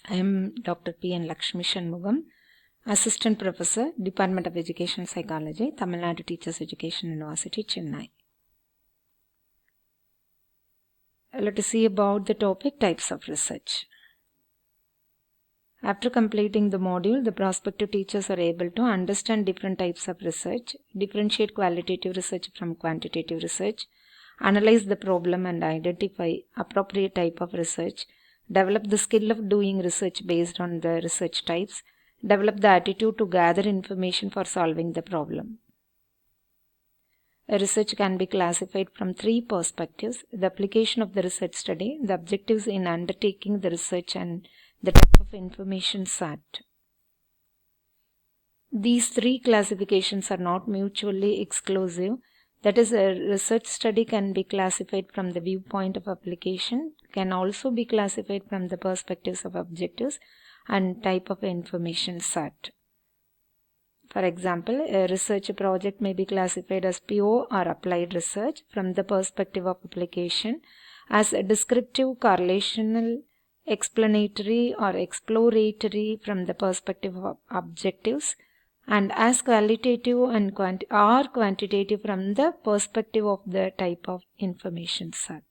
I am Dr. P.N. Lakshmi Shanmugam, Assistant Professor, Department of Education Psychology, Tamil Nadu Teachers Education University, Chennai. Let us see about the topic types of research. After completing the module, the prospective teachers are able to understand different types of research, differentiate qualitative research from quantitative research, analyze the problem and identify appropriate type of research, develop the skill of doing research based on the research types, develop the attitude to gather information for solving the problem. A research can be classified from three perspectives: the application of the research study, the objectives in undertaking the research, and the type of information sought. These three classifications are not mutually exclusive. That is, a research study can be classified from the viewpoint of application, can also be classified from the perspectives of objectives and type of information sought. For example, a research project may be classified as pure or applied research from the perspective of application, as a descriptive, correlational, explanatory or exploratory from the perspective of objectives, and as qualitative and quantitative from the perspective of the type of information sought.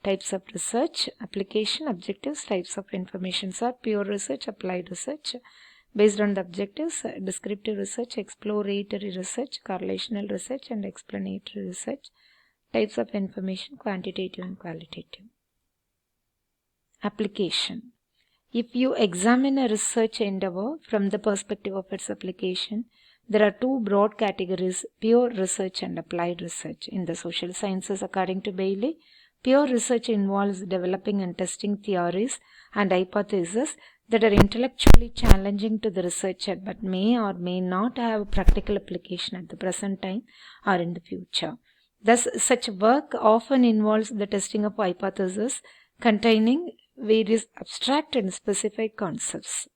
Types of research: application, objectives, types of information sought, pure research, applied research. Based on the objectives: descriptive research, exploratory research, correlational research, and explanatory research. Types of information: quantitative and qualitative. Application. If you examine a research endeavor from the perspective of its application, there are two broad categories: pure research and applied research. In the social sciences, according to Bailey, pure research involves developing and testing theories and hypotheses that are intellectually challenging to the researcher but may or may not have practical application at the present time or in the future. Thus, such work often involves the testing of hypotheses containing various abstract and specific concepts.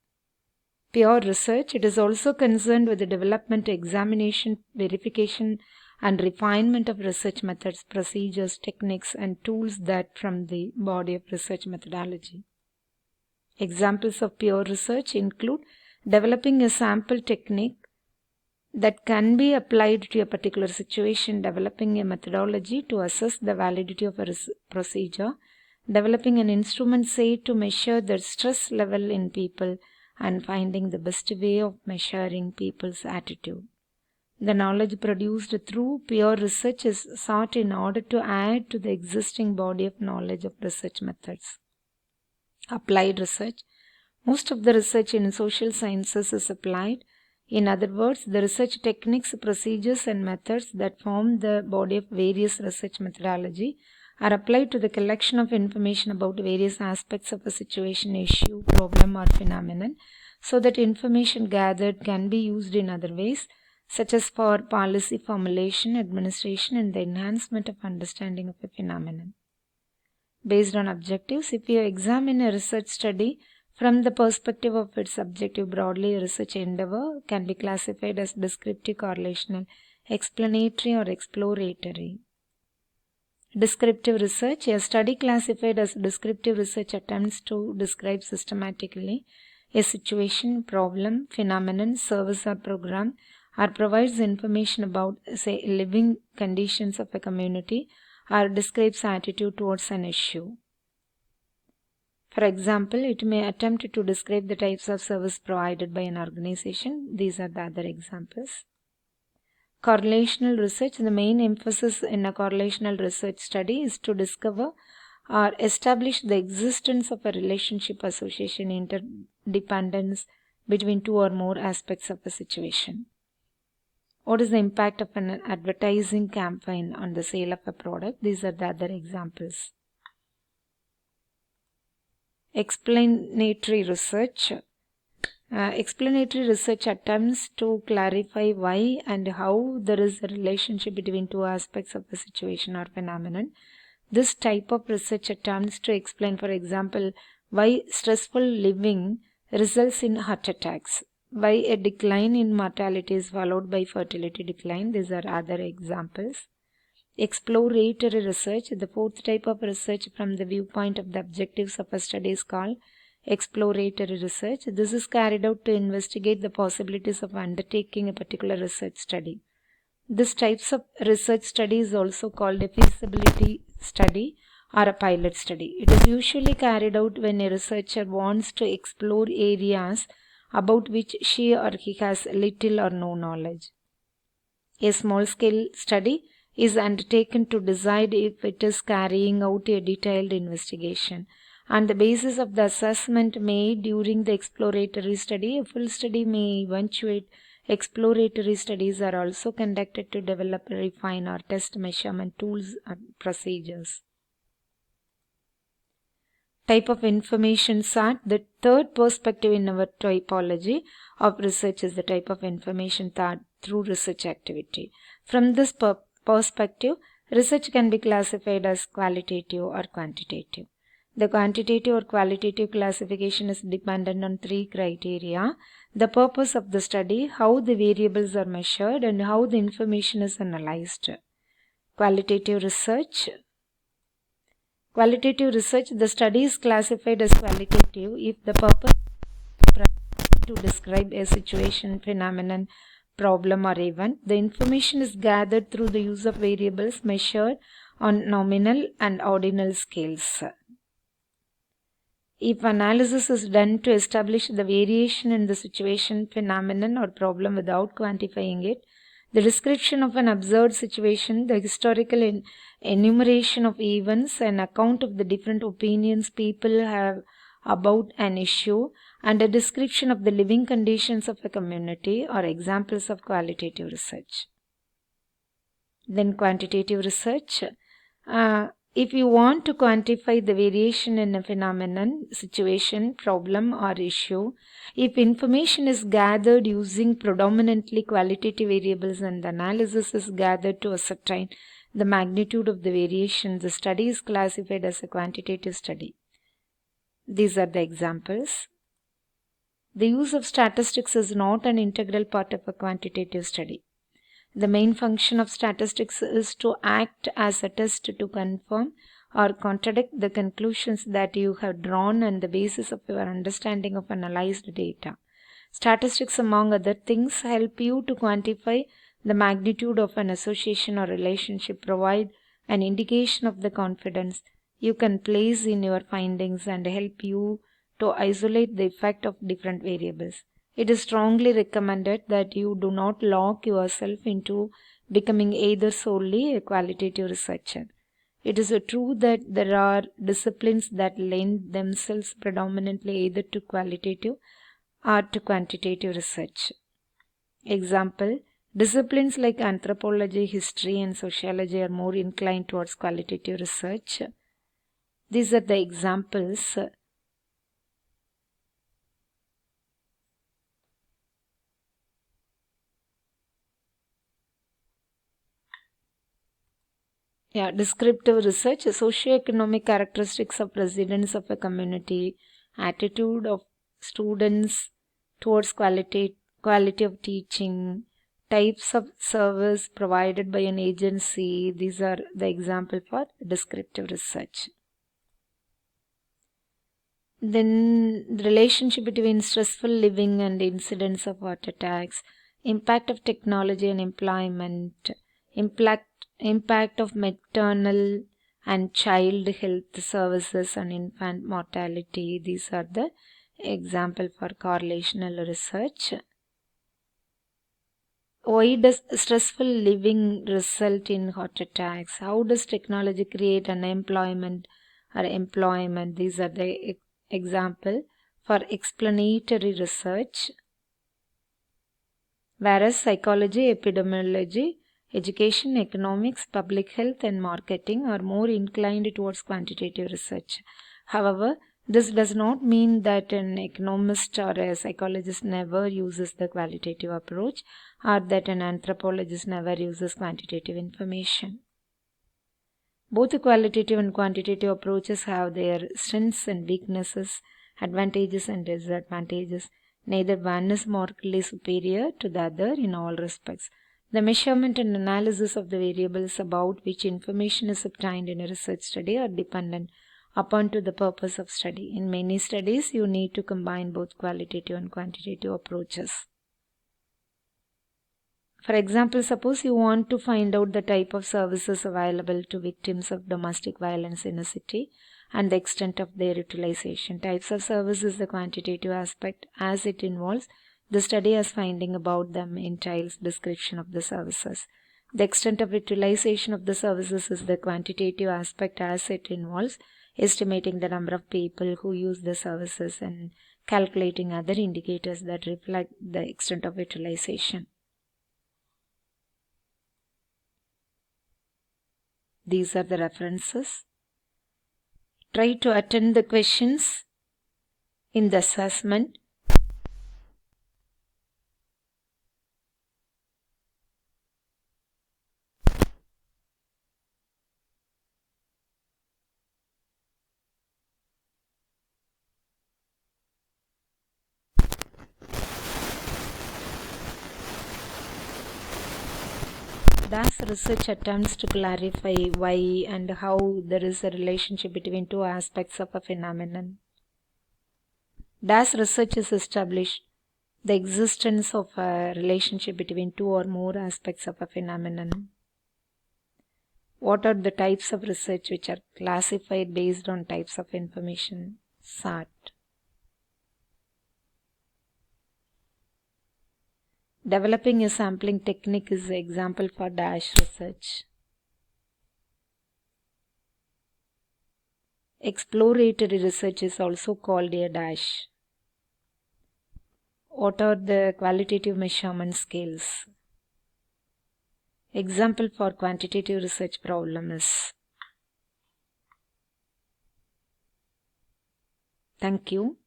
Pure research, it is also concerned with the development, examination, verification, and refinement of research methods, procedures, techniques, and tools that from the body of research methodology. Examples of pure research include developing a sample technique that can be applied to a particular situation, developing a methodology to assess the validity of a procedure, developing an instrument, say, to measure the stress level in people, and finding the best way of measuring people's attitude. The knowledge produced through pure research is sought in order to add to the existing body of knowledge of research methods. Applied research. Most of the research in social sciences is applied. In other words, the research techniques, procedures, and methods that form the body of various research methodology are applied to the collection of information about various aspects of a situation, issue, problem, or phenomenon, so that information gathered can be used in other ways, such as for policy formulation, administration, and the enhancement of understanding of a phenomenon. Based on objectives, if you examine a research study from the perspective of its objective, broadly, a research endeavor can be classified as descriptive, correlational, explanatory, or exploratory. Descriptive research. A study classified as descriptive research attempts to describe systematically a situation, problem, phenomenon, service, or program, or provides information about, say, living conditions of a community, or describes attitude towards an issue. For example, it may attempt to describe the types of service provided by an organization. These are the other examples. Correlational research. The main emphasis in a correlational research study is to discover or establish the existence of a relationship, association, interdependence between two or more aspects of a situation. What is the impact of an advertising campaign on the sale of a product? These are the other examples. Explanatory research. Explanatory research attempts to clarify why and how there is a relationship between two aspects of a situation or phenomenon. This type of research attempts to explain, for example, why stressful living results in heart attacks, why a decline in mortality is followed by fertility decline. These are other examples. Exploratory research. The fourth type of research from the viewpoint of the objectives of a study is called exploratory research. This is carried out to investigate the possibilities of undertaking a particular research study. This types of research study is also called a feasibility study or a pilot study. It is usually carried out when a researcher wants to explore areas about which she or he has little or no knowledge. A small-scale study is undertaken to decide if it is carrying out a detailed investigation. On the basis of the assessment made during the exploratory study, a full study may eventuate. Exploratory studies are also conducted to develop, refine, or test measurement tools and procedures. Type of information sought. The third perspective in our typology of research is the type of information sought through research activity. From this perspective, research can be classified as qualitative or quantitative. The quantitative or qualitative classification is dependent on three criteria: the purpose of the study, how the variables are measured, and how the information is analyzed. Qualitative research. Qualitative research, the study is classified as qualitative if the purpose is to describe a situation, phenomenon, problem, or event. The information is gathered through the use of variables measured on nominal and ordinal scales. If analysis is done to establish the variation in the situation, phenomenon, or problem without quantifying it, the description of an observed situation, the historical enumeration of events, an account of the different opinions people have about an issue, and a description of the living conditions of a community are examples of qualitative research. Then quantitative research. If you want to quantify the variation in a phenomenon, situation, problem, or issue, if information is gathered using predominantly qualitative variables and the analysis is gathered to ascertain the magnitude of the variation, the study is classified as a quantitative study. These are the examples. The use of statistics is not an integral part of a quantitative study. The main function of statistics is to act as a test to confirm or contradict the conclusions that you have drawn on the basis of your understanding of analyzed data. Statistics, among other things, help you to quantify the magnitude of an association or relationship, provide an indication of the confidence you can place in your findings, and help you to isolate the effect of different variables. It is strongly recommended that you do not lock yourself into becoming either solely a qualitative researcher. It is true that there are disciplines that lend themselves predominantly either to qualitative or to quantitative research. Example, disciplines like anthropology, history, and sociology are more inclined towards qualitative research. These are the examples. Descriptive research, socioeconomic characteristics of residents of a community, attitude of students towards quality of teaching, types of service provided by an agency. These are the example for descriptive research. Then the relationship between stressful living and incidence of heart attacks, impact of technology and employment, impact of maternal and child health services on infant mortality. These are the example for correlational research. Why does stressful living result in heart attacks? How does technology create unemployment or employment? These are the example for explanatory research. Whereas psychology, epidemiology, education, economics, public health, and marketing are more inclined towards quantitative research. However, this does not mean that an economist or a psychologist never uses the qualitative approach, or that an anthropologist never uses quantitative information. Both the qualitative and quantitative approaches have their strengths and weaknesses, advantages and disadvantages. Neither one is markedly superior to the other in all respects. The measurement and analysis of the variables about which information is obtained in a research study are dependent upon to the purpose of study. In many studies, you need to combine both qualitative and quantitative approaches. For example, suppose you want to find out the type of services available to victims of domestic violence in a city and the extent of their utilization. Types of service is the quantitative aspect, as it involves the study as finding about them entails description of the services. The extent of utilization of the services is the quantitative aspect, as it involves estimating the number of people who use the services and calculating other indicators that reflect the extent of utilization. These are the references. Try to attend the questions in the assessment. DAS research attempts to clarify why and how there is a relationship between two aspects of a phenomenon. DAS research has established the existence of a relationship between two or more aspects of a phenomenon. What are the types of research which are classified based on types of information? SAT. Developing a sampling technique is an example for DAS research. Exploratory research is also called a DAS. What are the qualitative measurement scales? Example for quantitative research problem is. Thank you.